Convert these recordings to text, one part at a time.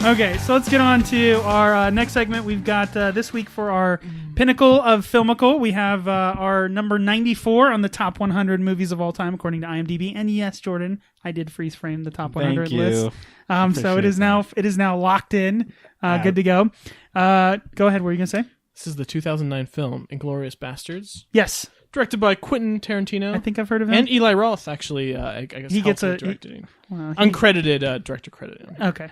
Okay, so let's get on to our next segment. We've got this week for our pinnacle of filmical. We have our number 94 on the top 100 movies of all time, according to IMDb. And yes, Jordan, I did freeze frame the top 100 list. So it is now locked in, good to go. Go ahead. What were you gonna say? This is the 2009 film Inglourious Basterds. Yes. Directed by Quentin Tarantino. I think I've heard of him. And Eli Roth, actually, I guess he gets directing. Uncredited director credit. Okay.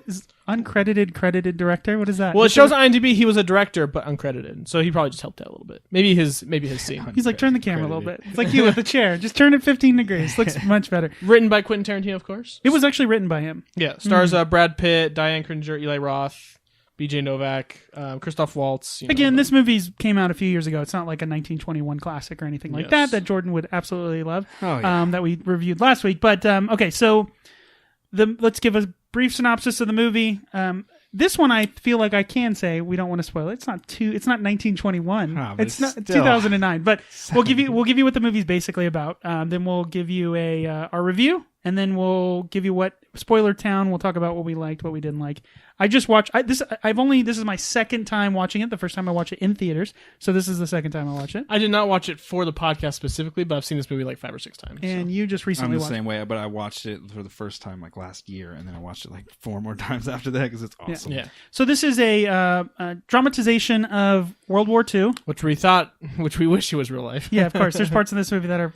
Is uncredited credited director? What is that? Well, it shows on IMDb he was a director, but uncredited. So he probably just helped out a little bit. Maybe his scene. He's like, turn the camera a little bit. It's like you with the chair. Just turn it 15 degrees. Looks much better. Written by Quentin Tarantino, of course. It was actually written by him. Yeah. Stars Brad Pitt, Diane Kruger, Eli Roth, B.J. Novak, Christoph Waltz. Again, this movie came out a few years ago. It's not like a 1921 classic or anything like that Jordan would absolutely love. Oh, yeah. That we reviewed last week. But okay, so let's give a brief synopsis of the movie. This one, I feel like I can say we don't want to spoil it. It's not 1921. It's not 2009. But we'll give you what the movie's basically about. Then we'll give you our review, and then we'll give you what spoiler town. We'll talk about what we liked, what we didn't like. I just watched this. This is my second time watching it. The first time I watched it in theaters, so this is the second time I watched it. I did not watch it for the podcast specifically, but I've seen this movie like 5 or 6 times. And you just recently watched it. I'm the same way, but I watched it for the first time like last year, and then I watched it like 4 more times after that because it's awesome. Yeah. So this is a dramatization of World War II, which we wish it was real life. Yeah, of course. There's parts in this movie that are.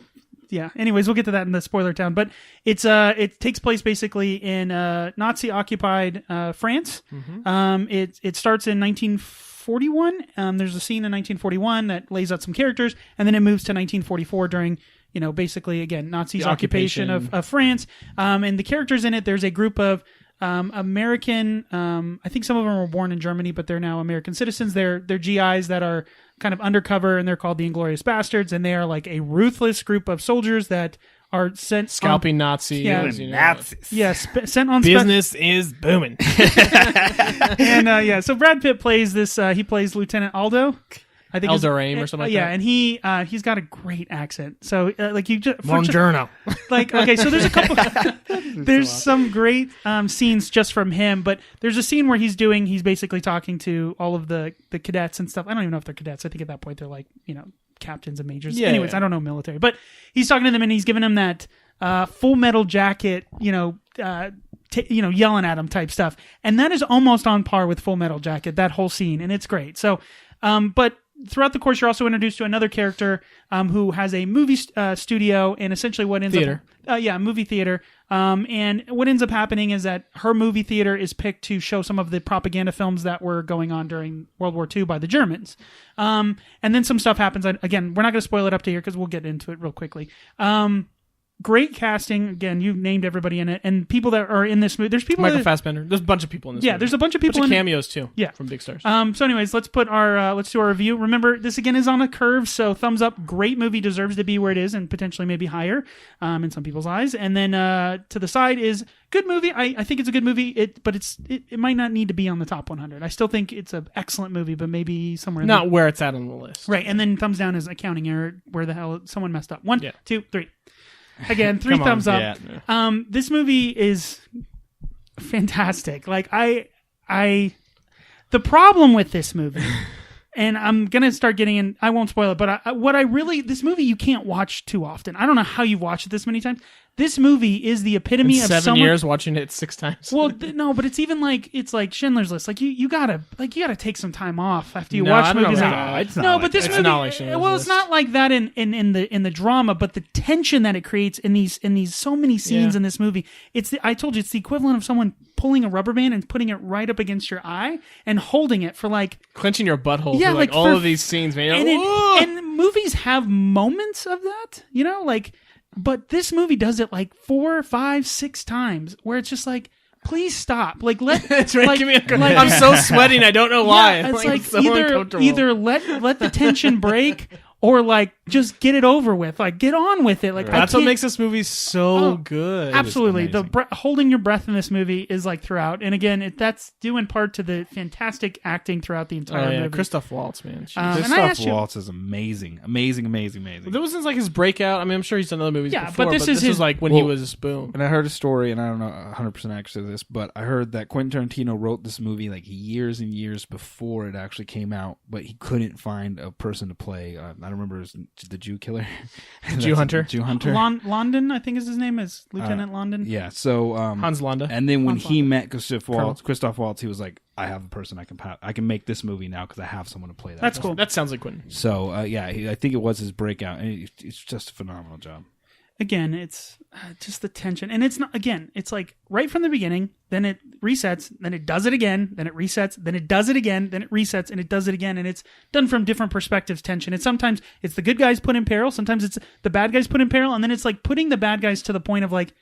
Yeah. Anyways, we'll get to that in the spoiler town. But it takes place basically in Nazi-occupied France. Mm-hmm. It starts in 1941. There's a scene in 1941 that lays out some characters, and then it moves to 1944 during, basically again Nazis' occupation of France. And the characters in it, there's a group of American. I think some of them were born in Germany, but they're now American citizens. They're GIs that are kind of undercover, and they're called the Inglourious Basterds, and they are like a ruthless group of soldiers that are sent scalping Nazis. Nazis. Yes, sent on business is booming. And so Brad Pitt plays this. He plays Lieutenant Aldo. I think Eldoraim or something like that. Yeah, and he's got a great accent. So you just Buongiorno. Okay, so there's a couple. There's some great scenes just from him, but there's a scene where he's basically talking to all of the cadets and stuff. I don't even know if they're cadets. I think at that point they're like captains and majors. Yeah, Anyways, I don't know military, but he's talking to them and he's giving them that Full Metal Jacket, yelling at them type stuff, and that is almost on par with Full Metal Jacket. That whole scene, and it's great. So, but. Throughout the course, you're also introduced to another character who has a movie studio, and essentially what ends up... movie theater. And what ends up happening is that her movie theater is picked to show some of the propaganda films that were going on during World War II by the Germans. And then some stuff happens. Again, we're not going to spoil it up to here because we'll get into it real quickly. Great casting. Again, you named everybody in it, and people that are in this movie. There's people. Michael Fassbender. There's a bunch of people in this. Yeah, movie. There's a bunch of people. Bunch of cameos too. Yeah, from big stars. So, anyways, let's do our review. Remember, this again is on a curve, so thumbs up. Great movie, deserves to be where it is, and potentially maybe higher, in some people's eyes. And then to the side is good movie. I think it's a good movie. But it might not need to be on the top 100. I still think it's an excellent movie, but maybe somewhere not where it's at on the list. Right. And then thumbs down is accounting error. Where the hell someone messed up? 1, 2, 3. Again, 3 thumbs up. Yeah. This movie is fantastic. Like the problem with this movie, and I'm gonna start getting in. I won't spoil it, but this movie you can't watch too often. I don't know how you've watched it this many times. This movie is the epitome of 7 years watching it 6 times. Well, no, but it's even like Schindler's List. Like you gotta take some time off after you watch movies. But this movie, it's not like that in the drama, but the tension that it creates in these so many scenes in this movie. I told you it's the equivalent of someone pulling a rubber band and putting it right up against your eye and holding it for like clenching your butthole. Yeah, for all of these scenes, man. And movies have moments of that, But this movie does it like 4, 5, 6 times, where it's just like, please stop. Like That's right. Give me I'm so sweating. I don't know why. Yeah, it's like either let the tension break, or like just get it over with, like get on with it. Like That's what makes this movie so good. Absolutely, holding your breath in this movie is like throughout, and again, that's due in part to the fantastic acting throughout the entire movie. Christoph Waltz, man. Christoph Waltz is amazing. That was like his breakout. I mean, I'm sure he's done other movies before, but this was like when he was boom. And I heard a story, and I don't know 100% accuracy of this, but I heard that Quentin Tarantino wrote this movie like years and years before it actually came out, but he couldn't find a person to play. I don't remember the Jew killer, Jew Hunter. London, I think is his name, is Lieutenant London. Yeah, so Hans Landa. And then when he met Christoph Waltz, he was like, I have a person I can make this movie now because I have someone to play that. That's cool. That sounds like Quentin. So I think it was his breakout, and it's just a phenomenal job. Again, it's just the tension, and it's not. Again, it's like right from the beginning. Then it resets. Then it does it again. Then it resets. Then it does it again. Then it resets, and it does it again. And it's done from different perspectives. Tension. It's sometimes it's the good guys put in peril. Sometimes it's the bad guys put in peril, and then it's like putting the bad guys to the point of like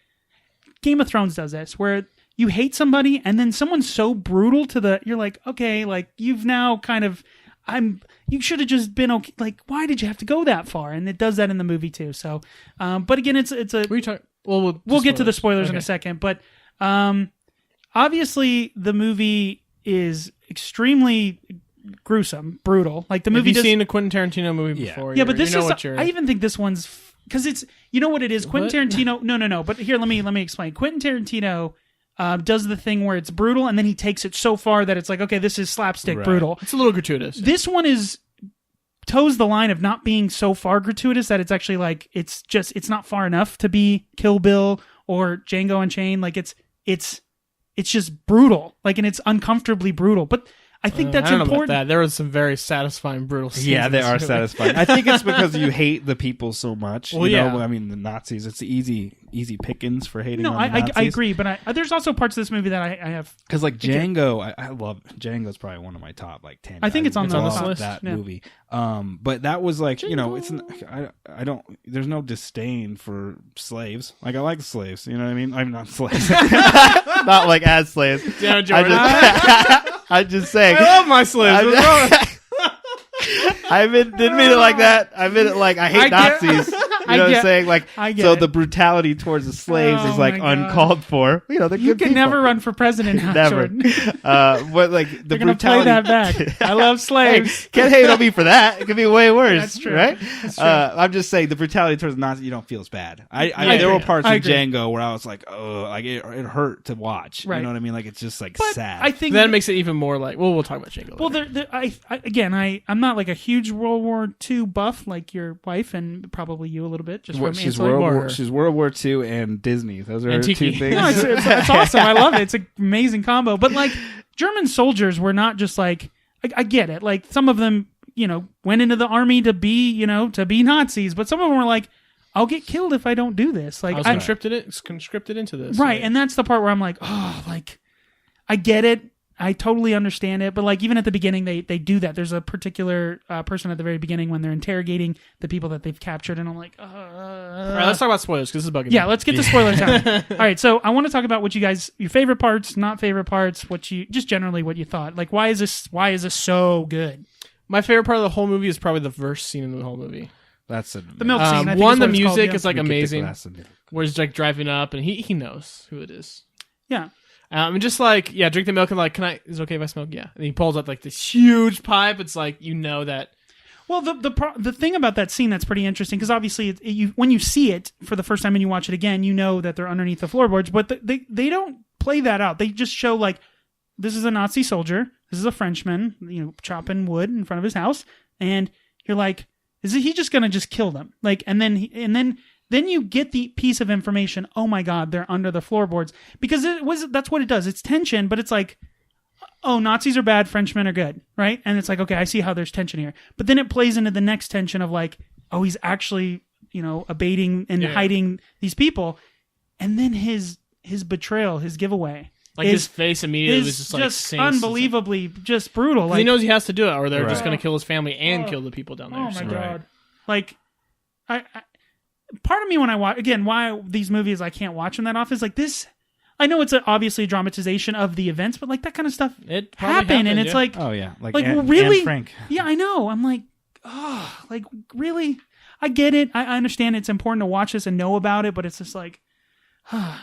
Game of Thrones does this, where you hate somebody, and then someone's so brutal you're like, okay, like you've now kind of. You should have just been okay. Like, why did you have to go that far? And it does that in the movie too. So, but again, it's a. We'll get to the spoilers in a second. But obviously, the movie is extremely gruesome, brutal. Like the movie. Have you seen a Quentin Tarantino movie before? Yeah, but this is. I even think this one's because it's. You know what it is? Quentin Tarantino. No. But here, let me explain. Quentin Tarantino. Does the thing where it's brutal, and then he takes it so far that it's like, okay, this is slapstick brutal. It's a little gratuitous. This one toes the line of not being so far gratuitous that it's actually like it's not far enough to be Kill Bill or Django Unchained. Like it's just brutal, like, and it's uncomfortably brutal. But I think that's important. Know about that. There was some very satisfying, brutal scenes. Yeah, they are satisfying. I think it's because you hate the people so much. Well, you know? I mean, the Nazis. It's easy pickings for hating. No, on the Nazis. I agree, but there's also parts of this movie that I have because like Django, I love Django's probably one of my top like 10. I think it's on the list. That movie. But that was like Django. It's I don't. There's no disdain for slaves. Like I like slaves. You know what I mean? I'm not slaves. Not like as slaves. Yeah, Jordan. I'm just saying. I love my slaves. Didn't mean it like that. I meant it like I hate Nazis. You know what I'm saying? Like, so the brutality towards the slaves is like uncalled for. You know, you can never run for president. Never. But like the brutality. Play that back. I love slaves. Hey, can't hate on me for that. It could be way worse. That's true. Right? That's true. I'm just saying the brutality towards the Nazis, you don't feel as bad. There were parts of Django where I was like, oh, like it hurt to watch. Right. You know what I mean? Like it's just like sad. I think that makes it even more like. Well, we'll talk about Django. Well, I'm not like a huge World War II buff like your wife and probably you a little bit. Just from she's World War II and Disney. Those are her two things. No, it's awesome. I love it. It's an amazing combo. But like German soldiers were not just like I get it. Like some of them, went into the army to be Nazis, but some of them were like, I'll get killed if I don't do this. Like I was conscripted into this. Right, and that's the part where I'm like, oh, like I get it. I totally understand it, but like even at the beginning, they do that. There's a particular person at the very beginning when they're interrogating the people that they've captured, and I'm like, all right, let's talk about spoilers because this is bugging me. Yeah, let's get to spoiler time. All right, so I want to talk about what your favorite parts, not favorite parts, just generally what you thought. Like, why is this so good? My favorite part of the whole movie is probably the first scene in the whole movie. That's the milk scene. The music is like amazing. Where he's like driving up, and he knows who it is. Yeah. And just like, drink the milk and like, is it okay if I smoke? Yeah. And he pulls up like this huge pipe. It's like, that. Well, the thing about that scene that's pretty interesting, because obviously when you see it for the first time and you watch it again, you know that they're underneath the floorboards, but they don't play that out. They just show like, this is a Nazi soldier. This is a Frenchman, chopping wood in front of his house. And you're like, is he just going to just kill them? Like, and then you get the piece of information, oh my God, they're under the floorboards. Because that's what it does. It's tension, but it's like, oh, Nazis are bad, Frenchmen are good, right? And it's like, okay, I see how there's tension here. But then it plays into the next tension of like, oh, he's actually, abating and hiding these people. And then his betrayal, his giveaway. Like his face immediately was just like unbelievably just brutal. Like, he knows he has to do it or they're just going to kill his family and kill the people down there. Oh my God. Like, I part of me when I watch again, why these movies I can't watch them that often is like this. I know it's obviously a dramatization of the events, but like that kind of stuff it happened, and it's like, oh yeah, like well, really, Anne Frank. Yeah, I know. I'm like, oh, like really? I get it. I understand it's important to watch this and know about it, but it's just like,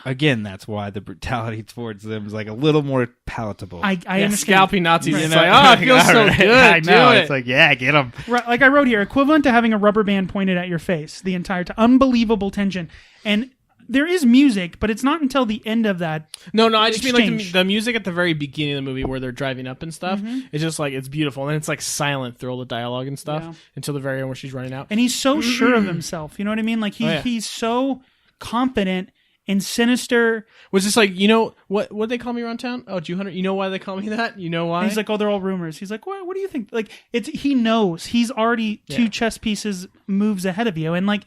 again, that's why the brutality towards them is like a little more palatable. I understand. Scalping Nazis. Right. It's like, oh, it feels so Right. good. I know. Do it. It's like, yeah, get them. Right, like I wrote here, equivalent to having a rubber band pointed at your face the entire time. Unbelievable tension. And there is music, but it's not until the end of that. No, I just mean like exchange. the music at the very beginning of the movie where they're driving up and stuff. It's just like, it's beautiful. And then it's like silent through all the dialogue and stuff Yeah. until the very end where she's running out. And he's so sure of himself. You know what I mean? Like he's so confident and sinister. Was just like, you know, what they call me around town? Oh, Jew Hunter. You know why they call me that? You know why? And he's like, oh, they're all rumors. He's like, what do you think? Like, he knows. He's already two chess pieces moves ahead of you. And like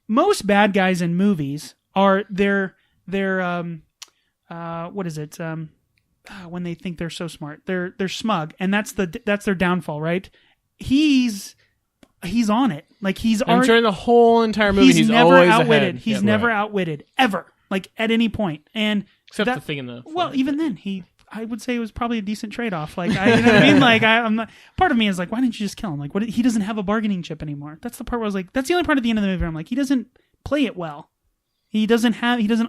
most bad guys in movies are they're what is it? When they think they're so smart, they're smug, and that's their downfall, right? He's on it. Like and during the whole entire movie, he's never always outwitted. ahead. He's never outwitted ever, like at any point. And Except the thing in the even then I would say it was probably a decent trade-off. Like, you know what I mean? Like, I'm not. Part of me is like, why didn't you just kill him? Like, he doesn't have a bargaining chip anymore. That's the part where I was like, that's the only part at the end of the movie where I'm like, he doesn't play it well. He doesn't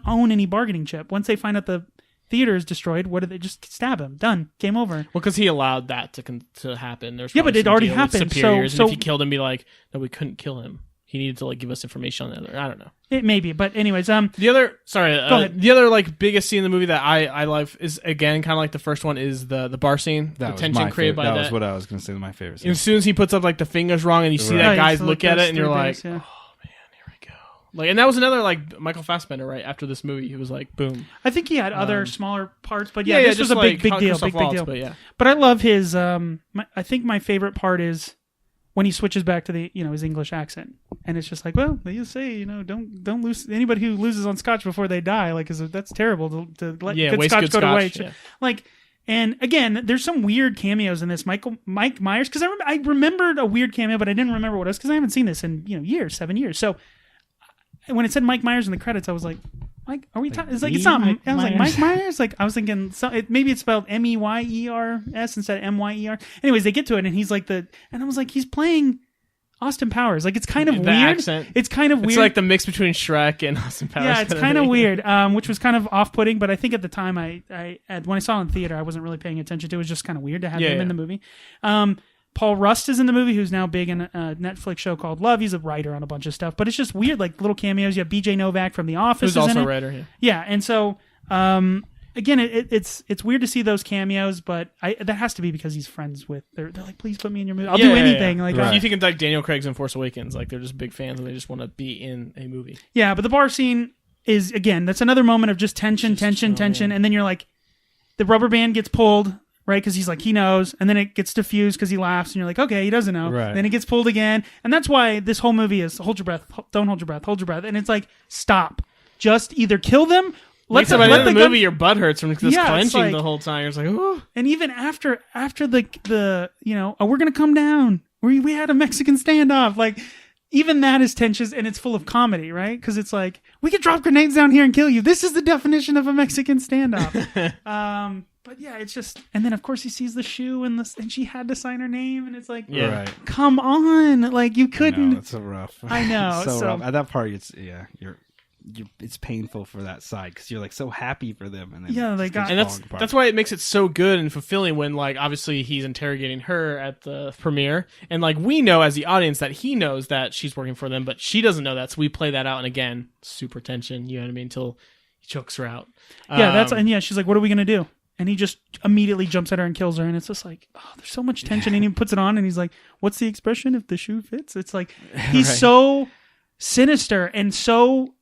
own any bargaining chip. Once they find out the theater is destroyed, what do they just stab him? Done. Game over. Well, because he allowed that to happen. There's but it already happened. Superiors, So and if he killed him, be like, no, we couldn't kill him. He needed to like give us information on the other. I don't know. It may be, but anyways, the other go ahead. the other like biggest scene in the movie that I love is again kind of like the first one is the bar scene. That the was tension my created favorite. by That was what I was going to say. My favorite scene. As soon as he puts up like the fingers wrong, and you see that Right. guys So look like at those it, and you're 3 like, days, yeah. oh man, here we go. Like, and that was another like Michael Fassbender right after this movie. He was like, boom. I think he had other smaller parts, but Yeah, this just was a like big deal. Christoph Big Waltz, deal. But yeah, But I love his. I think my favorite part is when he switches back to the his English accent, and it's just like, well, they just say don't lose anybody who loses on scotch before they die. Like, that's terrible to let good waste scotch good go to scotch, waste. yeah. Like, and again, there's some weird cameos in this. Mike Myers, because I remembered a weird cameo, but I didn't remember what it was because I haven't seen this in 7 years. So when it said Mike Myers in the credits, I was like, Mike, are we talking? It's like it's not. I was like Mike Myers. Like I was thinking, maybe it's spelled Meyers instead of Myer. Anyways, they get to it, and he's like and I was like, he's playing Austin Powers. Like, it's kind of The weird. accent. It's kind of weird. It's like the mix between Shrek and Austin Powers. Yeah, it's kind of weird, which was kind of off-putting. But I think at the time, when I saw it in theater, I wasn't really paying attention to it. It was just kind of weird to have him in the movie. Paul Rust is in the movie, who's now big in a Netflix show called Love. He's a writer on a bunch of stuff, but it's just weird, like little cameos. You have B.J. Novak from The Office. Who's also in a it. writer. Yeah. Yeah, and so again, it's weird to see those cameos, but that has to be because he's friends with. They're like, please put me in your movie. I'll do anything. Like, If you think of like Daniel Craig's in Force Awakens, like they're just big fans and they just want to be in a movie. yeah, but the bar scene is again, that's another moment of just tension, and then you're like, the rubber band gets pulled. Right, because he's like, he knows, and then it gets diffused because he laughs, and you're like, okay, he doesn't know. Right. Then it gets pulled again, and that's why this whole movie is hold your breath, don't hold your breath, hold your breath, and it's like, stop, just either kill them. By the end of the movie, your butt hurts from just clenching like, the whole time. You're just like, oh. And even after the oh, we're gonna come down. We had a Mexican standoff. Like, even that is tensions, and it's full of comedy, right? Because it's like, we could drop grenades down here and kill you. This is the definition of a Mexican standoff. But yeah, it's just, and then of course he sees the shoe and she had to sign her name, and it's like, Right. come on, like you couldn't. No, it's so rough. I know, so so rough. At that part, it's painful for that side because you're like so happy for them, and then they got, and that's why it makes it so good and fulfilling when like obviously he's interrogating her at the premiere, and like we know as the audience that he knows that she's working for them, but she doesn't know that, so we play that out, and again, super tension. You know what I mean? Until he chokes her out. she's like, what are we gonna do? And he just immediately jumps at her and kills her. And it's just like, oh, there's so much tension. And he puts it on and he's like, what's the expression if the shoe fits? It's like, he's so sinister and so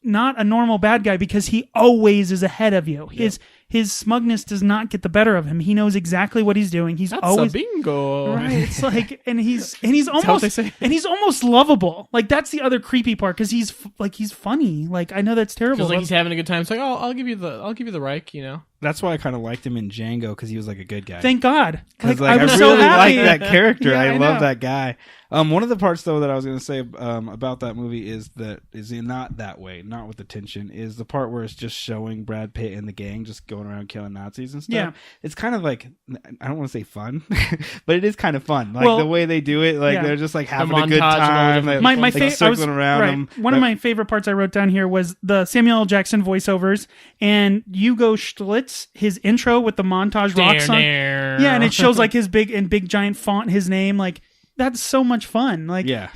not a normal bad guy because he always is ahead of you. Yep. His smugness does not get the better of him. He knows exactly what he's doing. That's always a bingo. Right. It's like, and he's almost lovable. Like, that's the other creepy part because he's funny. Like, I know that's terrible. Because like he's having a good time. It's like, oh, I'll give you the Reich, you know. That's why I kind of liked him in Django because he was like a good guy. Thank God. Because I was really so happy. like that character. Yeah, I I love know. that guy. One of the parts though that I was going to say about that movie is not that way, not with the tension. Is the part where it's just showing Brad Pitt and the gang just going around killing Nazis and stuff. Yeah. It's kind of like, I don't want to say fun, but it is kind of fun. Like Well, the way they do it, like yeah. they're just like having a montage good and all the time. different Like, people. My like favorite circling around them. One of my favorite parts I wrote down here was the Samuel L. Jackson voiceovers and Hugo Schlitz, his intro with the montage rock song. Yeah, and it shows like his big giant font, his name. Like that's so much fun. Like you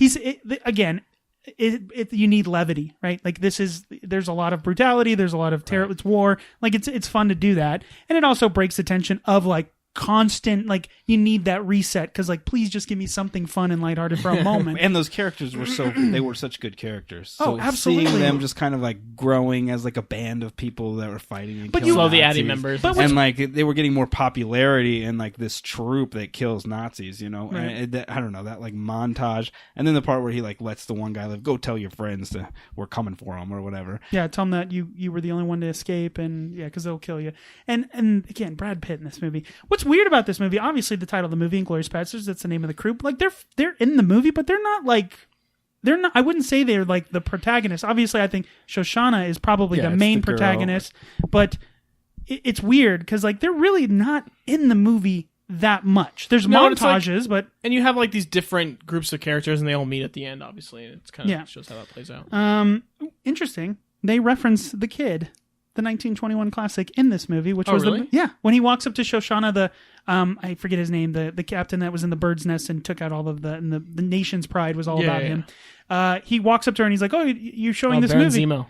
need levity, right? Like there's a lot of brutality, there's a lot of terror, it's war. Like it's fun to do that, and it also breaks the tension of like constant, like you need that reset because like please just give me something fun and lighthearted for a moment. And those characters were such good characters. So Oh, absolutely. seeing them just kind of like growing as like a band of people that were fighting and But killing slowly Nazis. adding members. But And like they were getting more popularity in like this troop that kills Nazis, you know. Right. And I don't know, that like montage, and then the part where he like lets the one guy live, go tell your friends to we're coming for them or whatever. Yeah, tell them that you were the only one to escape, and yeah, because they'll kill you. And again, Brad Pitt in this movie. What's weird about this movie? Obviously, the title of the movie, Inglourious Basterds, that's the name of the crew. Like they're in the movie, but they're not like. They're not. I wouldn't say they're like the protagonist. Obviously, I think Shoshana is probably the it's main the girl. protagonist, but it's weird because like they're really not in the movie that much. There's No, it's like- montages, but And you have like these different groups of characters, and they all meet at the end. Obviously, and it's kind of Yeah. shows how that plays out. interesting. They reference The Kid, the 1921 classic, in this movie, which Oh, was really? when he walks up to Shoshana, the I forget his name, the captain that was in the bird's nest and took out all of and the nation's pride was all about him. He walks up to her and he's like, "Oh, you're showing this Baron movie." Zemo.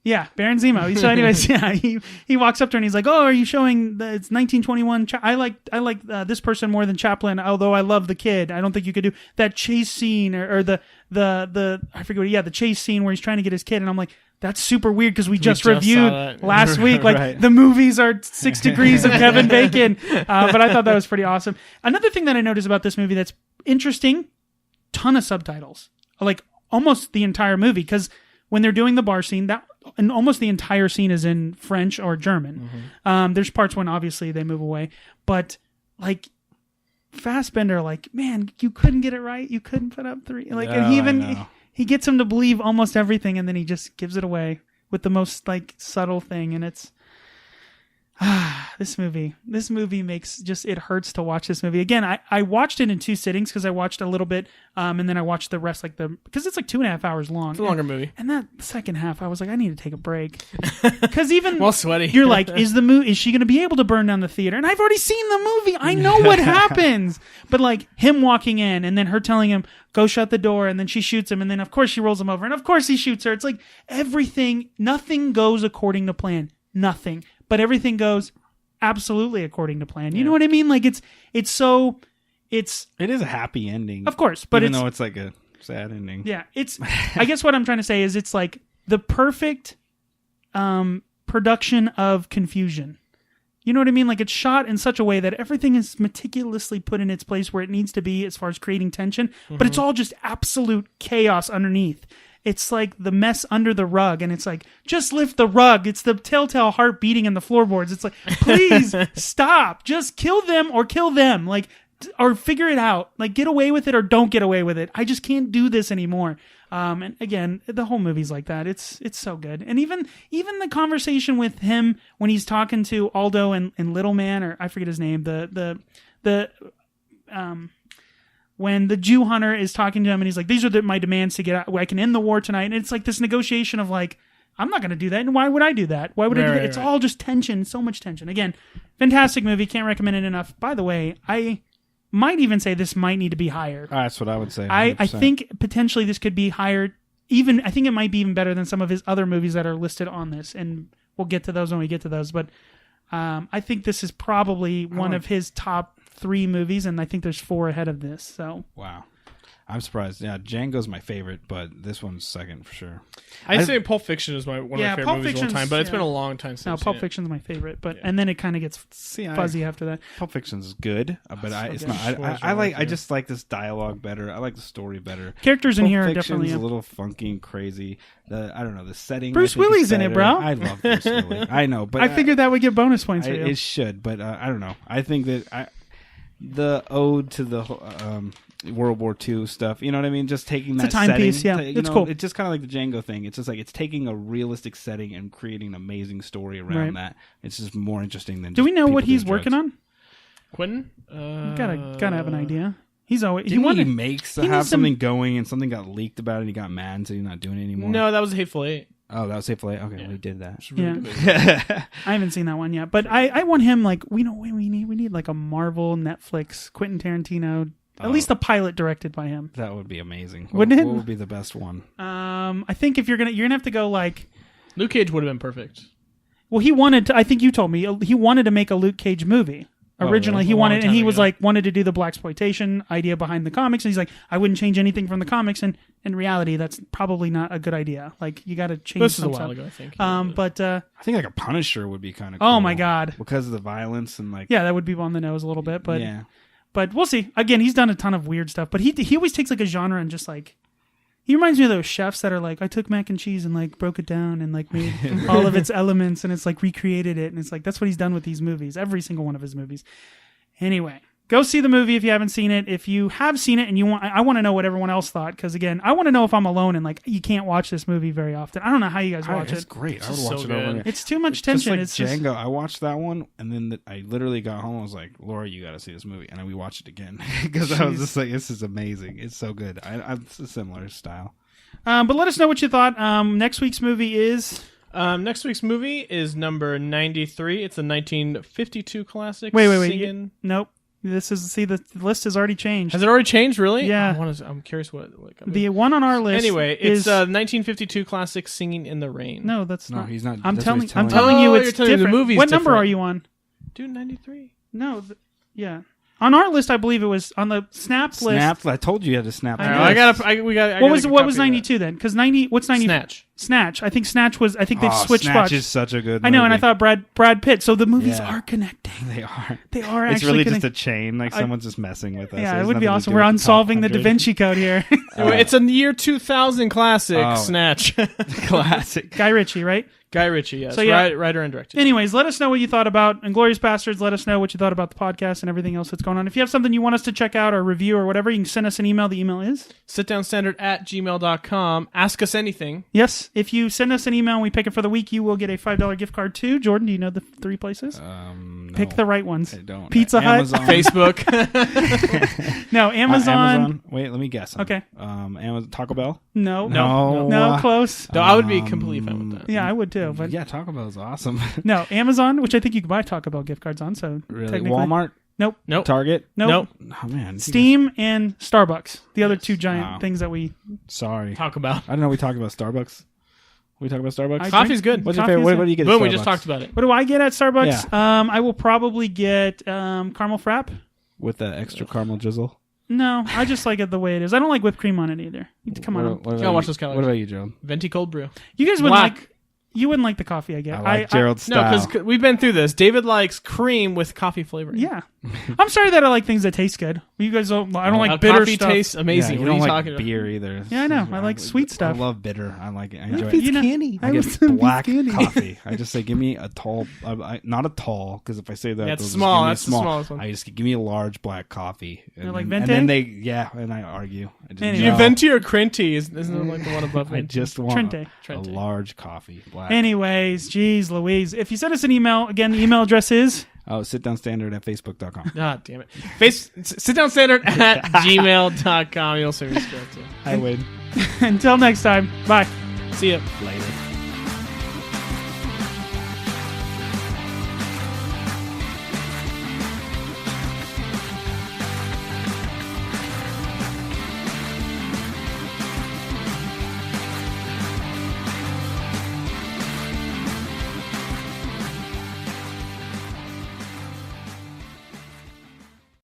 Yeah, Baron Zemo. So, anyways, yeah, he walks up to her and he's like, "Oh, are you showing it's 1921? I like this person more than Chaplin. Although I love The Kid. I don't think you could do that chase scene or the I forget what. Yeah, the chase scene where he's trying to get his kid." And I'm like, that's super weird because we just just reviewed saw that. last week. Like Right. the movies are 6 degrees of Kevin Bacon. But I thought that was pretty awesome. Another thing that I noticed about this movie that's interesting: ton of subtitles, like almost the entire movie. Because when they're doing the bar scene, and almost the entire scene is in French or German. There's parts when obviously they move away, but like Fassbender, like, man, you couldn't get it right. You couldn't put up 3. Like, and I know. he gets him to believe almost everything, and then he just gives it away with the most like subtle thing, and it's. This movie makes it hurts to watch this movie. Again, I watched it in 2 sittings because I watched a little bit, and then I watched the rest, because it's like 2.5 hours long. It's a longer movie. And that second half, I was like, I need to take a break. Because even Well, sweaty. you're like, is she going to be able to burn down the theater? And I've already seen the movie. I know what happens. But like him walking in and then her telling him, go shut the door. And then she shoots him. And then of course she rolls him over. And of course he shoots her. It's like nothing goes according to plan. Nothing. But everything goes absolutely according to plan. You know what I mean? Like it is a happy ending, of course, but even though it's like a sad ending. Yeah, I guess what I'm trying to say is it's like the perfect production of confusion. You know what I mean? Like it's shot in such a way that everything is meticulously put in its place where it needs to be as far as creating tension, but it's all just absolute chaos underneath. It's like the mess under the rug, and it's like, just lift the rug. It's the telltale heart beating in the floorboards. It's like, please stop. Just kill them or kill them. Like, or figure it out. Like, get away with it or don't get away with it. I just can't do this anymore. And again, the whole movie's like that. It's so good. And even the conversation with him when he's talking to Aldo and Little Man, or I forget his name, when the Jew hunter is talking to him and he's like, these are my demands to get out. I can end the war tonight. And it's like this negotiation of like, I'm not going to do that. And why would I do that? Why would I do that? It's all just tension. So much tension. Again, fantastic movie. Can't recommend it enough. By the way, I might even say this might need to be higher. That's what I would say. I think potentially this could be higher. I think it might be even better than some of his other movies that are listed on this. And we'll get to those when we get to those. But I think this is probably one of his top 3 movies, and I think there's 4 ahead of this. So wow, I'm surprised. Yeah, Django's my favorite, but this one's second for sure. I'd say Pulp Fiction is one of my favorite Pulp movies of all Fiction's- time, but it's been yeah. a long time since. no, I've Pulp seen it. Fiction's my favorite, but and then it kind of gets fuzzy after that. Pulp Fiction's good, but it's good. not. Which one's I your like. favorite? I just like this dialogue better. I like the story better. Characters in Pulp here are Fiction's definitely a little funky and crazy. I don't know, the setting. Bruce I think, Willis is in it, better. bro. I love Bruce Willis. I know, but I figured that would get bonus points for you. it should, but I don't know. I think that the ode to the World War II stuff. You know what I mean? Just taking that a timepiece, setting. yeah. It's cool. It's just kind of like the Django thing. It's just like it's taking a realistic setting and creating an amazing story around that. It's just more interesting than. Do we know what he's working on? Quentin? Gotta have an idea. He's always he makes to have something going, and something got leaked about it, and he got mad, so he's not doing it anymore. No, that was Hateful Eight. Oh, that was Hateful Eight. Okay, well, he did that. Yeah. I haven't seen that one yet, but I want him like we need like a Marvel Netflix Quentin Tarantino, at least the pilot directed by him. That would be amazing. Wouldn't it? What would be the best one? I think if you're gonna have to go like Luke Cage would have been perfect. Well, he wanted to. I think you told me he wanted to make a Luke Cage movie. Originally, he wanted, and he was like wanted to do the blaxploitation idea behind the comics, and he's like, I wouldn't change anything from the comics, and in reality, that's probably not a good idea. Like, you got to change. This is a while ago, I think. But I think like a Punisher would be kind of. Cool oh my god, because of the violence and like. Yeah, that would be on the nose a little bit, but yeah. But we'll see. Again, he's done a ton of weird stuff, but he always takes like a genre and just like. He reminds me of those chefs that are like, I took mac and cheese and like broke it down and like made all of its elements and it's like recreated it, and it's like that's what he's done with these movies, every single one of his movies. Anyway, go see the movie if you haven't seen it. If you have seen it and I want to know what everyone else thought, because again, I want to know if I'm alone and like you can't watch this movie very often. I don't know how you guys watch It's it. great. I would watch so it over good. again. It's too much tension. Just like Django. I watched that one, and then I literally got home. I was like, Laura, you got to see this movie, and then we watched it again because I was just like, this is amazing. It's so good. It's a similar style. But let us know what you thought. Next week's movie is. Next week's movie is number 93. It's a 1952 classic. Wait. Nope. The list has already changed. Has it already changed, really? Yeah. I'm curious what the one on our list. Anyway, it's a 1952 classic, Singing in the Rain. No, that's not. He's not. I'm telling you, you're it's telling me different. the movie's what number different. are you on? Dude, 93. No, yeah. On our list, I believe it was on the Snap list. I told you had to snap. What was 92 then? Because 90. What's 90? Snatch. I think Snatch was. I think they've switched Snatch spots. is such a good movie. I know, and I thought Brad Pitt. So the movies are connecting. They are. They are actually. It's really just a chain. Like someone's just messing with us. Yeah, it would be awesome. We're unsolving the Da Vinci Code here. It's a year 2000 classic. Snatch. Classic. Guy Ritchie, right? Guy Ritchie, yes. So, yeah. Writer and director. Anyways, let us know what you thought about Inglourious Basterds. Let us know what you thought about the podcast and everything else that's going on. If you have something you want us to check out or review or whatever, you can send us an email. The email is? sitdownstandard@gmail.com. Ask us anything. Yes. If you send us an email and we pick it for the week, you will get a $5 gift card too. Jordan, do you know the 3 places? No. Pick the right ones. I don't. Pizza Hut. Amazon. Facebook. No, Amazon. Wait, let me guess. Okay. Amazon. Taco Bell? No. No. Close. No, I would be completely fine with that. Yeah, I would too. But yeah, Taco Bell is awesome. No, Amazon, which I think you can buy Taco Bell gift cards on. So really? technically, Walmart? Nope. Target? Nope. Oh man. Steam and Starbucks. The other two giant things that we talk about. I don't know. We talked about Starbucks. We talk about Starbucks. Coffee's good. What's your favorite? What do you get? Boom. We just talked about it. What do I get at Starbucks? Yeah. I will probably get caramel frap with the extra caramel drizzle. No, I just like it the way it is. I don't like whipped cream on it either. Come on. You gotta watch those calories. What about you, Joe? Venti cold brew. You guys wouldn't like. You wouldn't like the coffee I get. I like Gerald's style. No, because we've been through this. David likes cream with coffee flavoring. Yeah. I'm sorry that I like things that taste good. You guys don't. I don't like bitter coffee stuff. Tastes amazing. Yeah, what are you like talking about? Beer either. Yeah, I know. I like sweet stuff. I love bitter. I like it. I enjoy It's it. candy. I get black coffee. I just say, give me a tall, not a tall, because if I say that, that's small. That's the smallest one. I just give me a large black coffee. And like Venti? And then and I argue. Venti or Crenti? Isn't it like the one above me? I just want Trente. a large coffee. Black. Anyways, geez Louise. If you send us an email, again, the email address is... sitdownstandard@facebook.com. God damn it. sitdownstandard@gmail.com. You'll see me too. I win. Until next time. Bye. See ya. Later.